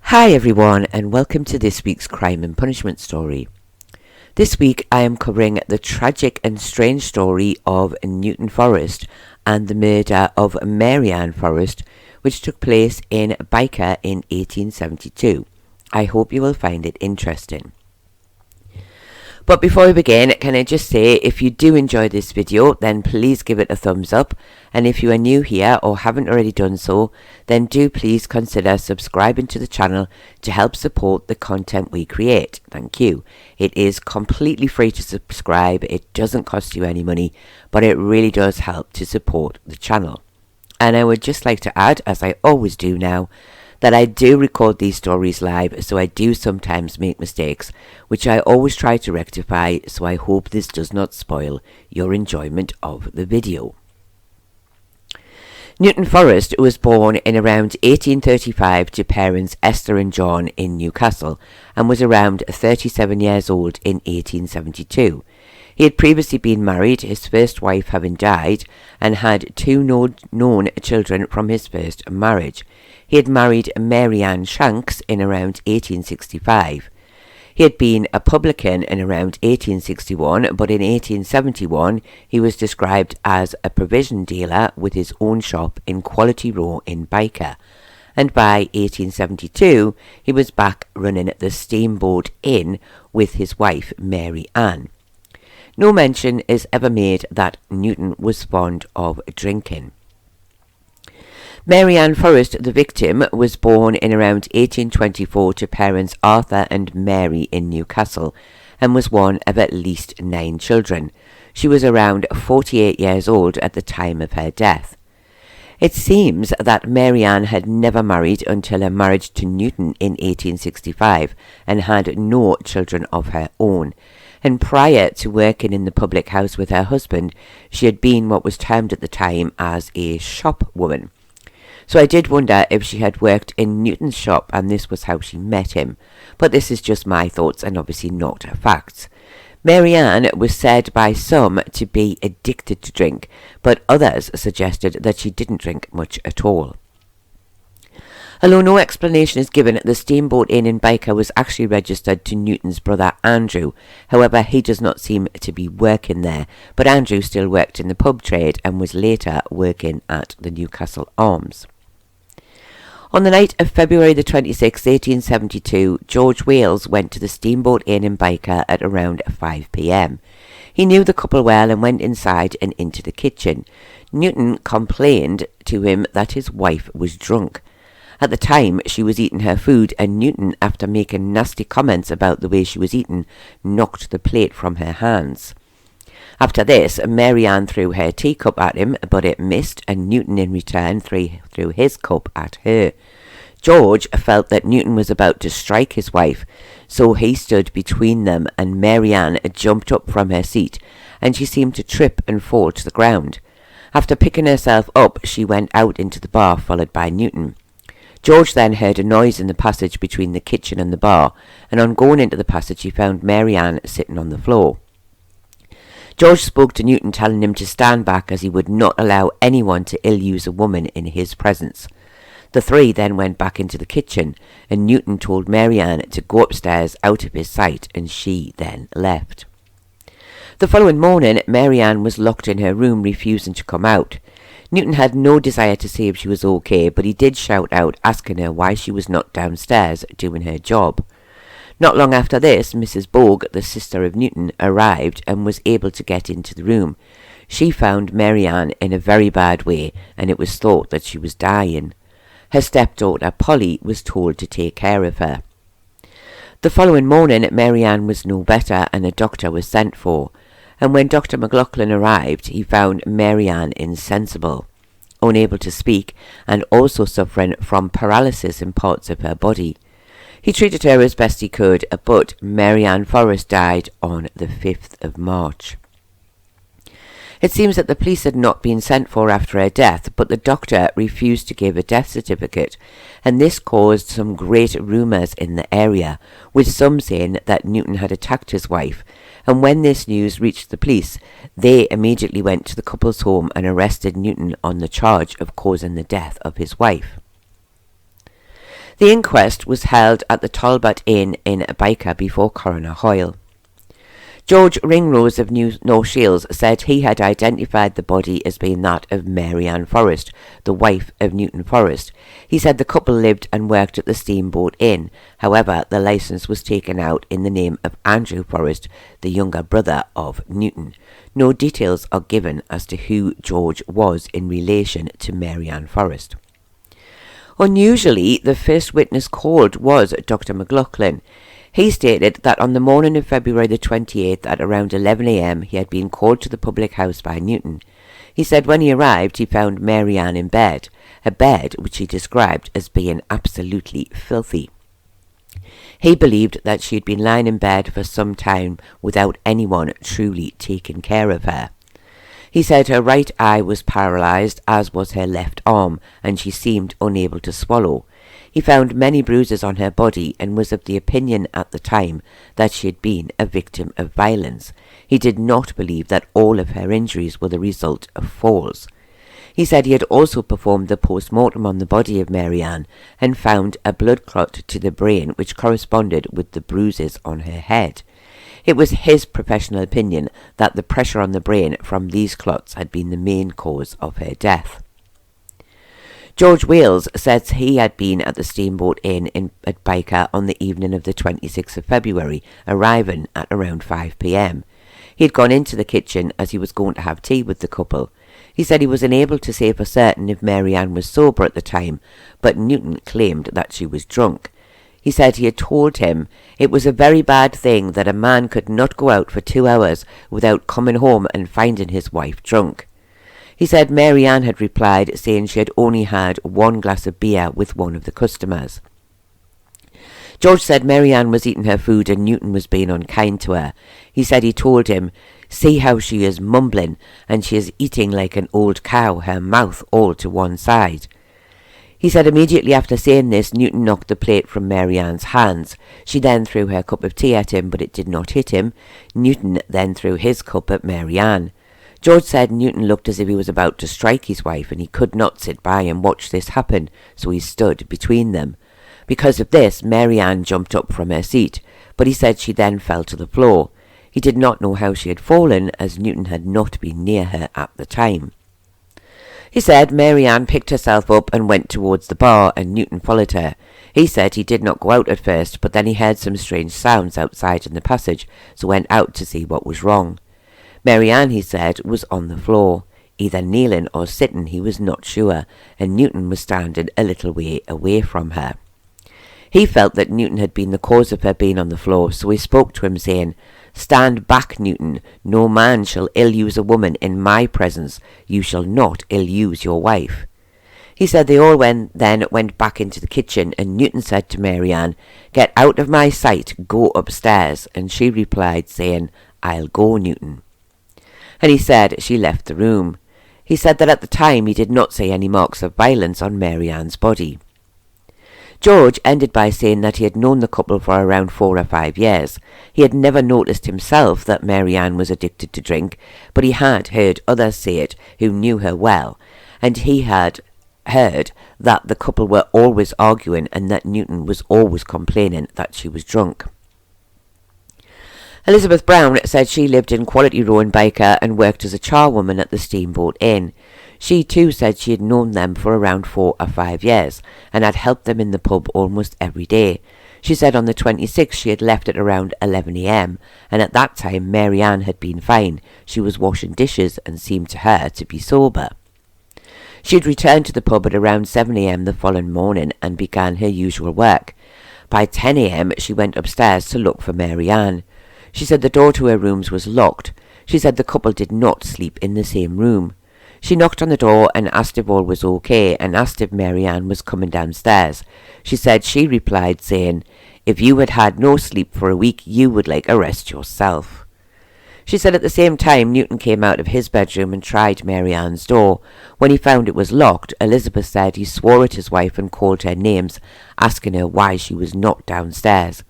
Hi everyone, and welcome to this week's Crime and Punishment story. This week I am covering the tragic and strange story of Newton Forrest and the murder of Mary Ann Forrest, which took place in Byker in 1872. I hope you will find it interesting. But before we begin, can I just say, if you do enjoy this video, then please give it a thumbs up. And if you are new here or haven't already done so, then do please consider subscribing to the channel to help support the content we create. Thank you. It is completely free to subscribe. It doesn't cost you any money, but it really does help to support the channel. And I would just like to add, as I always do now, that I do record these stories live, so I do sometimes make mistakes, which I always try to rectify, so I hope this does not spoil your enjoyment of the video. Newton Forrest was born in around 1835 to parents Esther and John in Newcastle, and was around 37 years old in 1872. He had previously been married, his first wife having died, and had two known children from his first marriage. He had married Mary Ann Shanks in around 1865. He had been a publican in around 1861, but in 1871 he was described as a provision dealer with his own shop in Quality Row in Byker. And by 1872 he was back running the Steamboat Inn with his wife Mary Ann. No mention is ever made that Newton was fond of drinking. Mary Ann Forrest, the victim, was born in around 1824 to parents Arthur and Mary in Newcastle, and was one of at least 9 children. She was around 48 years old at the time of her death. It seems that Mary Ann had never married until her marriage to Newton in 1865, and had no children of her own. And prior to working in the public house with her husband, she had been what was termed at the time as a shop woman. So I did wonder if she had worked in Newton's shop and this was how she met him. But this is just my thoughts and obviously not facts. Mary Ann was said by some to be addicted to drink, but others suggested that she didn't drink much at all. Although no explanation is given, the Steamboat Inn in Byker was actually registered to Newton's brother Andrew. However, he does not seem to be working there, but Andrew still worked in the pub trade and was later working at the Newcastle Arms. On the night of February the 26th, 1872, George Wales went to the Steamboat Inn in Byker at around 5 p.m. He knew the couple well and went inside and into the kitchen. Newton complained to him that his wife was drunk. At the time, she was eating her food, and Newton, after making nasty comments about the way she was eating, knocked the plate from her hands. After this, Mary Ann threw her teacup at him, but it missed, and Newton in return threw his cup at her. George felt that Newton was about to strike his wife, so he stood between them, and Mary Ann jumped up from her seat, and she seemed to trip and fall to the ground. After picking herself up, she went out into the bar, followed by Newton. George then heard a noise in the passage between the kitchen and the bar, and on going into the passage he found Mary Ann sitting on the floor. George spoke to Newton, telling him to stand back as he would not allow anyone to ill-use a woman in his presence. The three then went back into the kitchen, and Newton told Mary Ann to go upstairs out of his sight, and she then left. The following morning, Mary Ann was locked in her room, refusing to come out. Newton had no desire to see if she was okay, but he did shout out, asking her why she was not downstairs doing her job. Not long after this, Mrs. Bogue, the sister of Newton, arrived and was able to get into the room. She found Mary Ann in a very bad way, and it was thought that she was dying. Her stepdaughter Polly was told to take care of her. The following morning, Mary Ann was no better, and a doctor was sent for. And when Dr. McLaughlin arrived, he found Mary Ann insensible, unable to speak, and also suffering from paralysis in parts of her body. He treated her as best he could, but Mary Ann Forrest died on the 5th of March. It seems that the police had not been sent for after her death, but the doctor refused to give a death certificate, and this caused some great rumours in the area, with some saying that Newton had attacked his wife. And when this news reached the police, they immediately went to the couple's home and arrested Newton on the charge of causing the death of his wife. The inquest was held at the Talbot Inn in Byker before Coroner Hoyle. George Ringrose of North Shields said he had identified the body as being that of Mary Ann Forrest, the wife of Newton Forrest. He said the couple lived and worked at the Steamboat Inn. However, the licence was taken out in the name of Andrew Forrest, the younger brother of Newton. No details are given as to who George was in relation to Mary Ann Forrest. Unusually, the first witness called was Dr. McLaughlin. He stated that on the morning of February the 28th at around 11 a.m. he had been called to the public house by Newton. He said when he arrived he found Mary Ann in bed, a bed which he described as being absolutely filthy. He believed that she had been lying in bed for some time without anyone truly taking care of her. He said her right eye was paralysed, as was her left arm, and she seemed unable to swallow. He found many bruises on her body and was of the opinion at the time that she had been a victim of violence. He did not believe that all of her injuries were the result of falls. He said he had also performed the post-mortem on the body of Mary Ann and found a blood clot to the brain which corresponded with the bruises on her head. It was his professional opinion that the pressure on the brain from these clots had been the main cause of her death. George Wales says he had been at the Steamboat Inn at Byker on the evening of the 26th of February, arriving at around 5 p.m. He had gone into the kitchen as he was going to have tea with the couple. He said he was unable to say for certain if Mary Ann was sober at the time, but Newton claimed that she was drunk. He said he had told him it was a very bad thing that a man could not go out for 2 hours without coming home and finding his wife drunk. He said Mary Ann had replied, saying she had only had 1 glass of beer with one of the customers. George said Mary Ann was eating her food and Newton was being unkind to her. He said he told him, "See how she is mumbling, and she is eating like an old cow, her mouth all to one side." He said immediately after saying this, Newton knocked the plate from Mary Ann's hands. She then threw her cup of tea at him, but it did not hit him. Newton then threw his cup at Mary Ann. George said Newton looked as if he was about to strike his wife, and he could not sit by and watch this happen, so he stood between them. Because of this, Mary Ann jumped up from her seat, but he said she then fell to the floor. He did not know how she had fallen, as Newton had not been near her at the time. He said Mary Ann picked herself up and went towards the bar, and Newton followed her. He said he did not go out at first, but then he heard some strange sounds outside in the passage, so went out to see what was wrong. Mary Ann, he said, was on the floor, either kneeling or sitting, he was not sure, and Newton was standing a little way away from her. He felt that Newton had been the cause of her being on the floor, so he spoke to him, saying, "Stand back, Newton. No man shall ill-use a woman in my presence. You shall not ill-use your wife." He said they all then went back into the kitchen, and Newton said to Mary Ann, "Get out of my sight, go upstairs," and she replied, saying, "I'll go, Newton." And he said she left the room. He said that at the time he did not see any marks of violence on Mary Ann's body. George ended by saying that he had known the couple for around 4 or 5 years. He had never noticed himself that Mary Ann was addicted to drink, but he had heard others say it who knew her well, and he had heard that the couple were always arguing and that Newton was always complaining that she was drunk. Elizabeth Brown said she lived in Quality Row in Byker and worked as a charwoman at the Steamboat Inn. She too said she had known them for around 4 or 5 years and had helped them in the pub almost every day. She said on the 26th she had left at around 11 a.m. and at that time Mary Ann had been fine. She was washing dishes and seemed to her to be sober. She had returned to the pub at around 7 a.m. the following morning and began her usual work. By 10 a.m. she went upstairs to look for Mary Ann. She said the door to her rooms was locked. She said the couple did not sleep in the same room. She knocked on the door and asked if all was okay and asked if Mary Ann was coming downstairs. She said she replied saying, "If you had had no sleep for a week, you would like a rest yourself." She said at the same time Newton came out of his bedroom and tried Mary Ann's door. When he found it was locked, Elizabeth said he swore at his wife and called her names, asking her why she was not downstairs.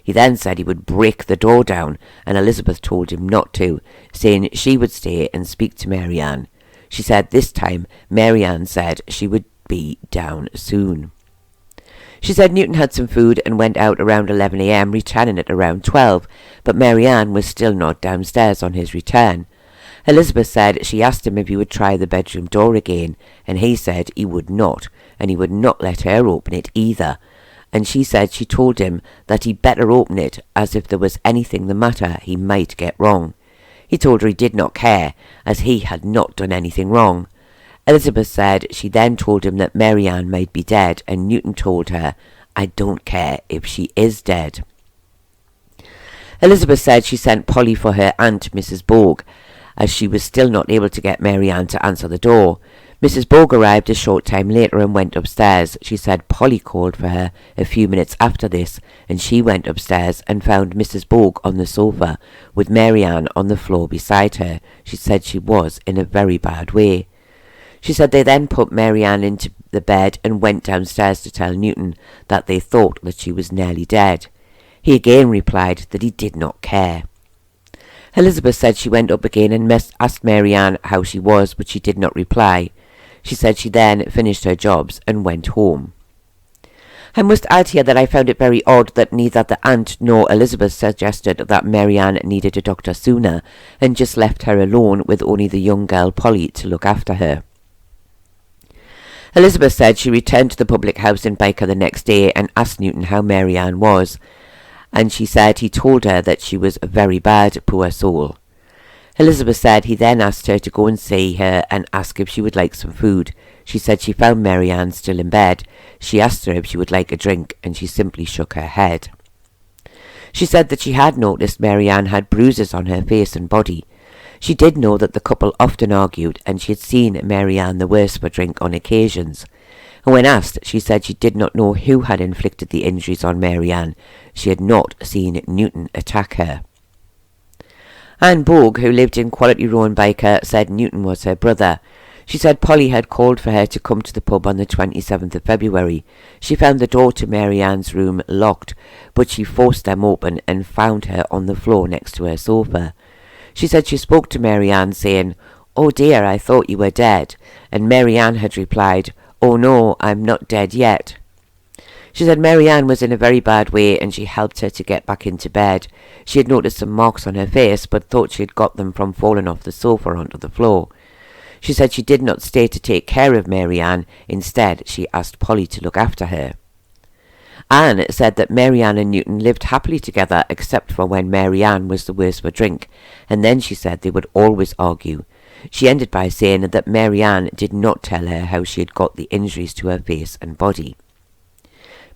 He then said he would break the door down, and Elizabeth told him not to, saying she would stay and speak to Mary Ann. She said this time Mary Ann said she would be down soon. She said Newton had some food and went out around 11 a.m, returning at around 12, but Mary Ann was still not downstairs on his return. Elizabeth said she asked him if he would try the bedroom door again, and he said he would not, and he would not let her open it either. And she said she told him that he'd better open it, as if there was anything the matter he might get wrong. He told her he did not care, as he had not done anything wrong. Elizabeth said she then told him that Mary Ann might be dead, and Newton told her, "I don't care if she is dead." Elizabeth said she sent Polly for her aunt, Mrs. Bogue, as she was still not able to get Mary Ann to answer the door. Mrs. Bogue arrived a short time later and went upstairs. She said Polly called for her a few minutes after this, and she went upstairs and found Mrs. Bogue on the sofa, with Mary Ann on the floor beside her. She said she was in a very bad way. She said they then put Mary Ann into the bed and went downstairs to tell Newton that they thought that she was nearly dead. He again replied that he did not care. Elizabeth said she went up again and asked Mary Ann how she was, but she did not reply. She said she then finished her jobs and went home. I must add here that I found it very odd that neither the aunt nor Elizabeth suggested that Mary Ann needed a doctor sooner, and just left her alone with only the young girl Polly to look after her. Elizabeth said she returned to the public house in Byker the next day and asked Newton how Mary Ann was, and she said he told her that she was very bad, poor soul. Elizabeth said he then asked her to go and see her and ask if she would like some food. She said she found Mary Ann still in bed. She asked her if she would like a drink, and she simply shook her head. She said that she had noticed Mary Ann had bruises on her face and body. She did know that the couple often argued, and she had seen Mary Ann the worse for drink on occasions. And when asked, she said she did not know who had inflicted the injuries on Mary Ann. She had not seen Newton attack her. Anne Bogue, who lived in Quality Row in Byker, said Newton was her brother. She said Polly had called for her to come to the pub on the 27th of February. She found the door to Mary Ann's room locked, but she forced them open and found her on the floor next to her sofa. She said she spoke to Mary Ann saying, "Oh dear, I thought you were dead," and Mary Ann had replied, "Oh no, I'm not dead yet." She said Mary Ann was in a very bad way and she helped her to get back into bed. She had noticed some marks on her face but thought she had got them from falling off the sofa onto the floor. She said she did not stay to take care of Mary Ann. Instead, she asked Polly to look after her. Anne said that Mary Ann and Newton lived happily together except for when Mary Ann was the worse for drink, and then she said they would always argue. She ended by saying that Mary Ann did not tell her how she had got the injuries to her face and body.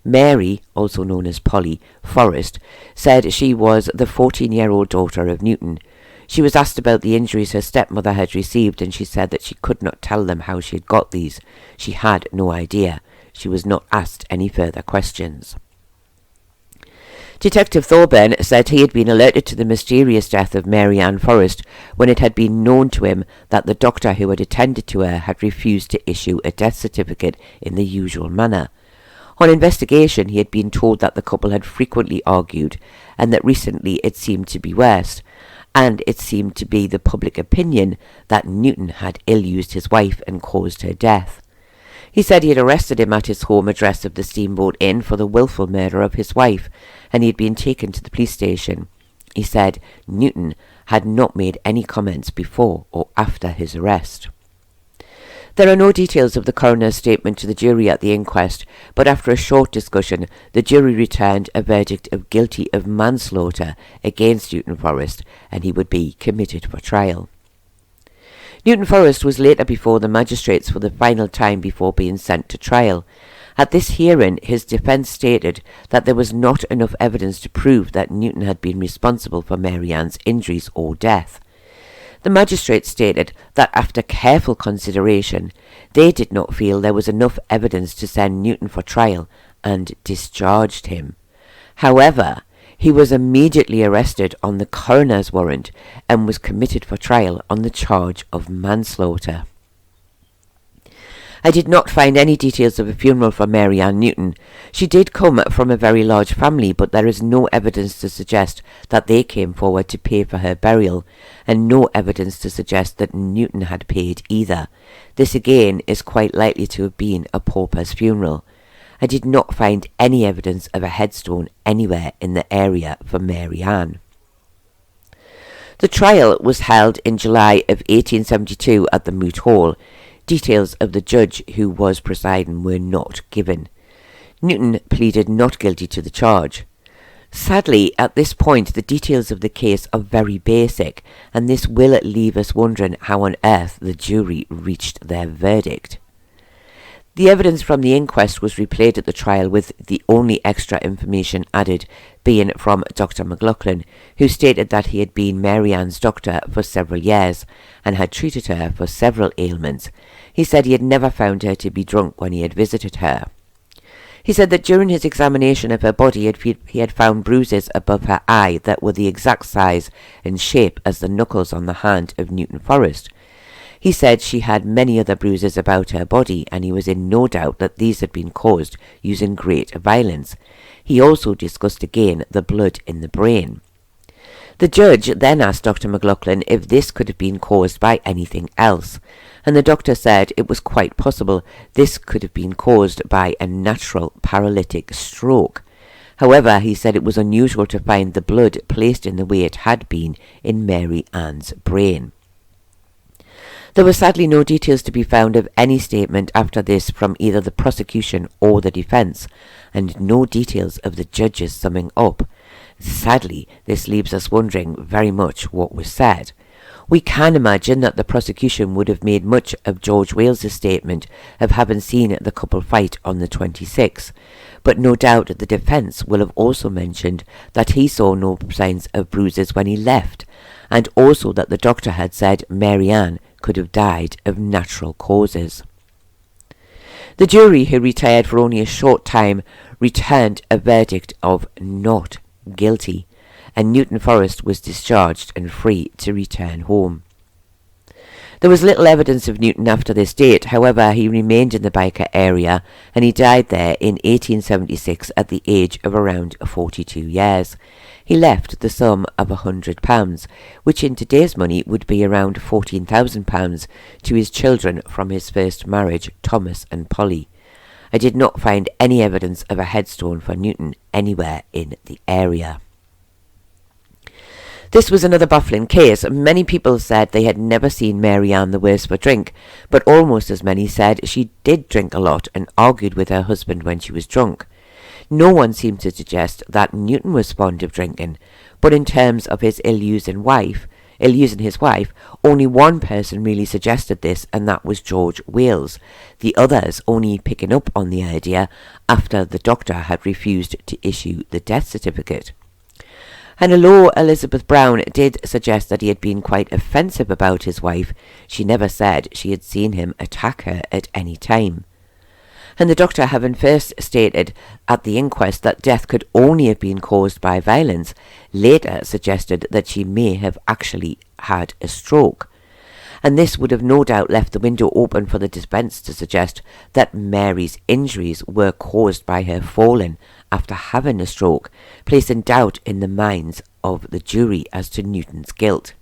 Mary, also known as Polly, Forrest, said she was the 14-year-old daughter of Newton. She was asked about the injuries her stepmother had received, and she said that she could not tell them how she had got these. She had no idea. She was not asked any further questions. Detective Thorburn said he had been alerted to the mysterious death of Mary Ann Forrest when it had been known to him that the doctor who had attended to her had refused to issue a death certificate in the usual manner. On investigation, he had been told that the couple had frequently argued, and that recently it seemed to be worse, and it seemed to be the public opinion that Newton had ill-used his wife and caused her death. He said he had arrested him at his home address of the Steamboat Inn for the wilful murder of his wife, and he had been taken to the police station. He said Newton had not made any comments before or after his arrest. There are no details of the coroner's statement to the jury at the inquest, but after a short discussion, the jury returned a verdict of guilty of manslaughter against Newton Forrest, and he would be committed for trial. Newton Forrest was later before the magistrates for the final time before being sent to trial. At this hearing, his defence stated that there was not enough evidence to prove that Newton had been responsible for Mary Ann's injuries or death. The magistrates stated that after careful consideration, they did not feel there was enough evidence to send Newton for trial and discharged him. However, he was immediately arrested on the coroner's warrant and was committed for trial on the charge of manslaughter. I did not find any details of a funeral for Mary Ann Newton. She did come from a very large family, but there is no evidence to suggest that they came forward to pay for her burial, and no evidence to suggest that Newton had paid either. This again is quite likely to have been a pauper's funeral. I did not find any evidence of a headstone anywhere in the area for Mary Ann. The trial was held in July of 1872 at the Moot Hall. Details of the judge who was presiding were not given. Newton pleaded not guilty to the charge. Sadly, at this point, the details of the case are very basic, and this will leave us wondering how on earth the jury reached their verdict. The evidence from the inquest was replayed at the trial, with the only extra information added being from Dr. McLaughlin, who stated that he had been Mary Ann's doctor for several years and had treated her for several ailments. He said he had never found her to be drunk when he had visited her. He said that during his examination of her body he had found bruises above her eye that were the exact size and shape as the knuckles on the hand of Newton Forrest. He said she had many other bruises about her body, and he was in no doubt that these had been caused using great violence. He also discussed again the blood in the brain. The judge then asked Dr. McLaughlin if this could have been caused by anything else, and the doctor said it was quite possible this could have been caused by a natural paralytic stroke. However, he said it was unusual to find the blood placed in the way it had been in Mary Ann's brain. There were sadly no details to be found of any statement after this from either the prosecution or the defence, and no details of the judge's summing up. Sadly, this leaves us wondering very much what was said. We can imagine that the prosecution would have made much of George Wales's statement of having seen the couple fight on the 26th, but no doubt the defence will have also mentioned that he saw no signs of bruises when he left, and also that the doctor had said Mary Ann could have died of natural causes. The jury, who retired for only a short time, returned a verdict of not guilty, and Newton Forrest was discharged and free to return home. There was little evidence of Newton after this date. However, he remained in the Byker area, and he died there in 1876 at the age of around 42 years. He left the sum of £100, which in today's money would be around £14,000, to his children from his first marriage, Thomas and Polly. I did not find any evidence of a headstone for Newton anywhere in the area. This was another baffling case. Many people said they had never seen Mary Ann the worse for drink, but almost as many said she did drink a lot and argued with her husband when she was drunk. No one seemed to suggest that Newton was fond of drinking, but in terms of his ill-using his wife, only one person really suggested this, and that was George Wales, the others only picking up on the idea after the doctor had refused to issue the death certificate. And although Elizabeth Brown did suggest that he had been quite offensive about his wife, she never said she had seen him attack her at any time. And the doctor, having first stated at the inquest that death could only have been caused by violence, later suggested that she may have actually had a stroke. And this would have no doubt left the window open for the defence to suggest that Mary's injuries were caused by her falling after having a stroke, placing doubt in the minds of the jury as to Newton's guilt.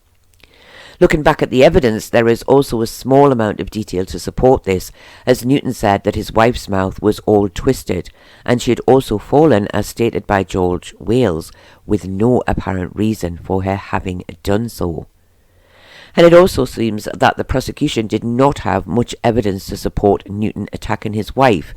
Looking back at the evidence, there is also a small amount of detail to support this, as Newton said that his wife's mouth was all twisted, and she had also fallen, as stated by George Wales, with no apparent reason for her having done so. And it also seems that the prosecution did not have much evidence to support Newton attacking his wife.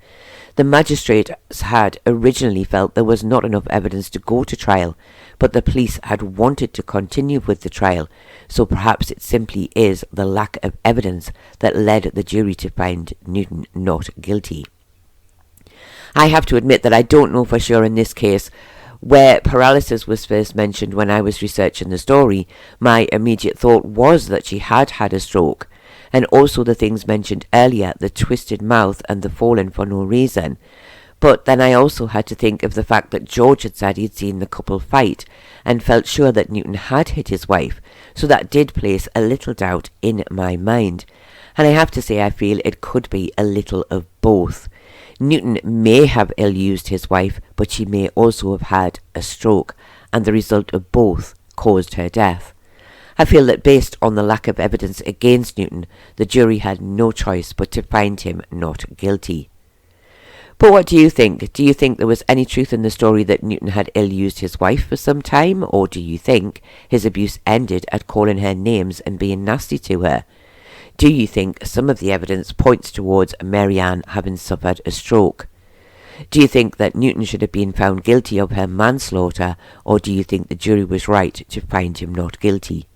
The magistrates had originally felt there was not enough evidence to go to trial, but the police had wanted to continue with the trial, so perhaps it simply is the lack of evidence that led the jury to find Newton not guilty. I have to admit that I don't know for sure in this case. Where paralysis was first mentioned when I was researching the story, my immediate thought was that she had had a stroke, and also the things mentioned earlier, the twisted mouth and the falling for no reason. But then I also had to think of the fact that George had said he'd seen the couple fight, and felt sure that Newton had hit his wife, so that did place a little doubt in my mind. And I have to say I feel it could be a little of both. Newton may have ill-used his wife, but she may also have had a stroke, and the result of both caused her death. I feel that based on the lack of evidence against Newton, the jury had no choice but to find him not guilty. But what do you think? Do you think there was any truth in the story that Newton had ill-used his wife for some time, or do you think his abuse ended at calling her names and being nasty to her? Do you think some of the evidence points towards Mary Ann having suffered a stroke? Do you think that Newton should have been found guilty of her manslaughter, or do you think the jury was right to find him not guilty?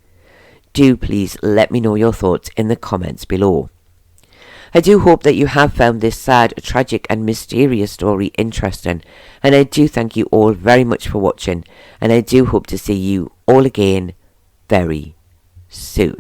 Do please let me know your thoughts in the comments below. I do hope that you have found this sad, tragic and mysterious story interesting, and I do thank you all very much for watching, and I do hope to see you all again very soon.